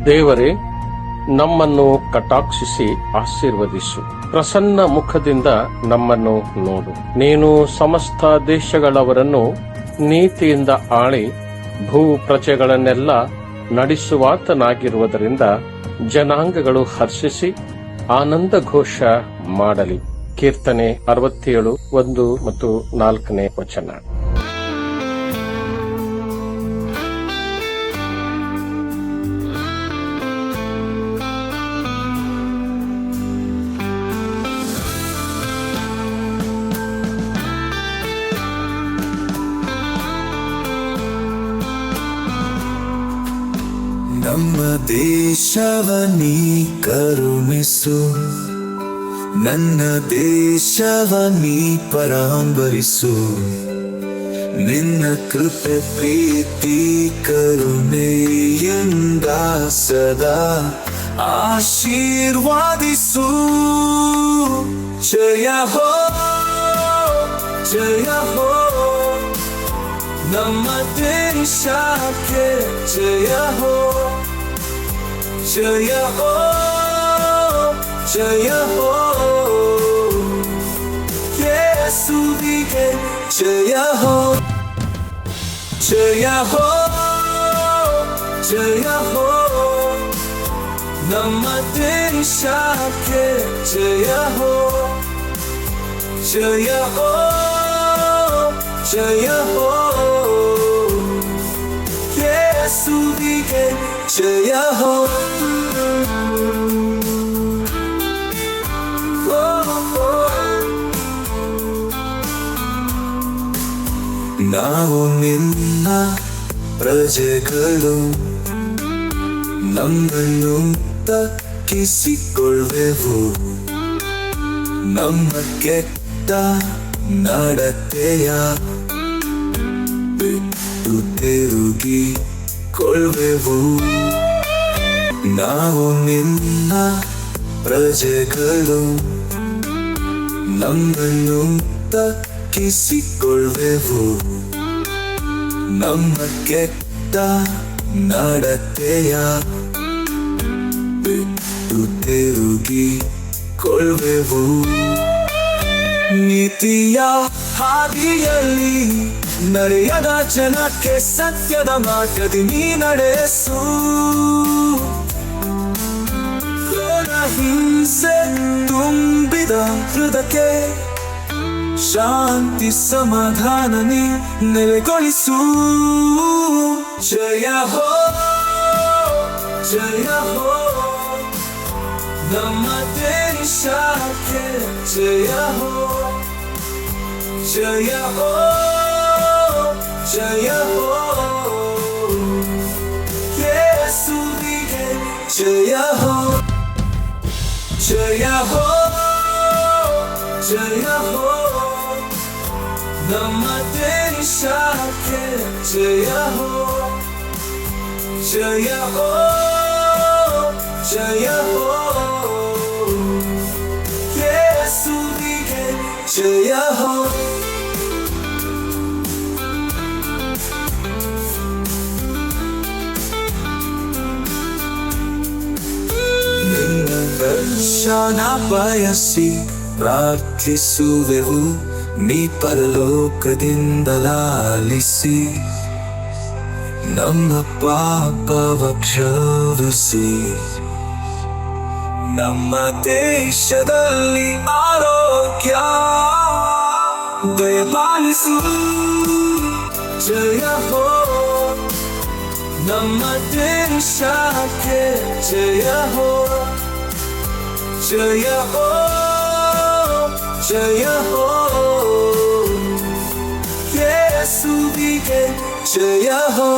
ದೇವರೇ, ನಮ್ಮನ್ನು ಕಟಾಕ್ಷಿಸಿ ಆಶೀರ್ವದಿಸು. ಪ್ರಸನ್ನ ಮುಖದಿಂದ ನಮ್ಮನ್ನು ನೋಡು. ನೀನು ಸಮಸ್ತ ದೇಶಗಳವರನ್ನು ನೀತಿಯಿಂದ ಆಳಿ ಭೂ ಪ್ರಜೆಗಳನ್ನೆಲ್ಲ ನಡೆಸುವಾತನಾಗಿರುವುದರಿಂದ ಜನಾಂಗಗಳು ಹರ್ಷಿಸಿ ಆನಂದ ಘೋಷ ಮಾಡಲಿ. ಕೀರ್ತನೆ 67, 1 ಮತ್ತು 4ನೇ ವಚನ. ನಮ್ಮ ದೇಶವ ನೀ ಕರುಣಿಸು, ನನ್ನ ದೇಶವ ನೀ ಪರಾಂಬರಿಸು. ನಿನ್ನ ಕೃಪೆ ಪ್ರೀತಿ ಕರುಣೆಯಿಂದ ಸದಾ ಆಶೀರ್ವಾದಿಸು. ಜಯ ಹೋ, ಜಯ ಹೋ, ನಮ್ಮ ದೇಶಕ್ಕೆ ಜಯ ಹೋ, ಜಯ ಹೋ, ಜಯ ಹೋ. ಯೇಸುವಿಗೆ ಜಯ ಹೋ, ಜಯ ಹೋ, ಜಯ ಹೋ. ನಮ್ಮ ದೇಶಕ್ಕೆ ಜಯ ಹೋ, ಜಯ ಹೋ, ಜಯ ಹೋ. ಯೇಸುವಿಗೆ ಜಯ ಹೋ. ನಾವು ನಿನ್ನ ಪ್ರಜೆಗಳು, ನಮ್ಮನ್ನು ತಗ್ಗಿಸಿಕೊಳ್ಳೆವು. ನಮ್ಮ ಕೆಟ್ಟ ನಡತೆಯ ಬಿಟ್ಟು ತಿರುಗಿಕೊಳ್ಳೆವು. ನಾವು ನಿನ್ನ ಪ್ರಜೆಗಳು, ನಮ್ಮನ್ನು ತಗ್ಗಿಸಿಕೊಳ್ಳೆವು. ನಮ್ಮ ಕೆಟ್ಟ ನಡತೆಯ ಬಿಟ್ಟು ತಿರುಗಿಕೊಳ್ಳೆವು. ನೀತಿಯ ಹಾದಿಯಲ್ಲಿ ನಡೆಯದ ಜನಕ್ಕೆ ಸತ್ಯದ ಮಾರ್ಗದಿ ನೀ ನಡೆಸು. ಹಿಂಸೆ ತುಂಬಿದ ಹೃದಯಕ್ಕೆ ಶಾಂತಿ ಸಮಾಧಾನ ನೀ ನೆಲೆಗೊಳಿಸು. ಜಯ ಹೋ, ಜಯ ಹೋ, ನಮ್ಮ ದೇಶಕ್ಕೆ ಜಯ ಹೋ, ಜಯ ಹೋ, ಜಯ ಹೋ. ಯೇಸುವಿಗೆ ಜಯ ಹೋ, ಜಯ ಹೋ, ಜಯ ಹೋ. ನಮ್ಮ ದೇಶಕ್ಕೆ ಜಯ ಹೋ, ಜಯ ಹೋ, ಜಯ ಹೋ. ಯೇಸುವಿಗೆ ಜಯ ಹೋ. ನಿನ್ನ ದರ್ಶನ ಬಯಸಿ ಪ್ರಾರ್ಥಿಸುವೆವು. ನೀ ಪರಲೋಕದಿಂದ ಲಾಲಿಸಿ ನಮ್ಮ ಪಾಪವ ಕ್ಷಮಿಸಿ. ನಮ್ಮ ದೇಶದಲ್ಲಿ ಆರೋಗ್ಯ ದಯಪಾಲಿಸು. ಜಯ ಹೋ, ನಮ್ಮ ದೇಶಕ್ಕೆ ಜಯ ಹೋ, ಜಯ ಹೋ, ಜಯ ಹೋ. ಯೇಸುವಿಗೆ ಜಯ ಹೋ.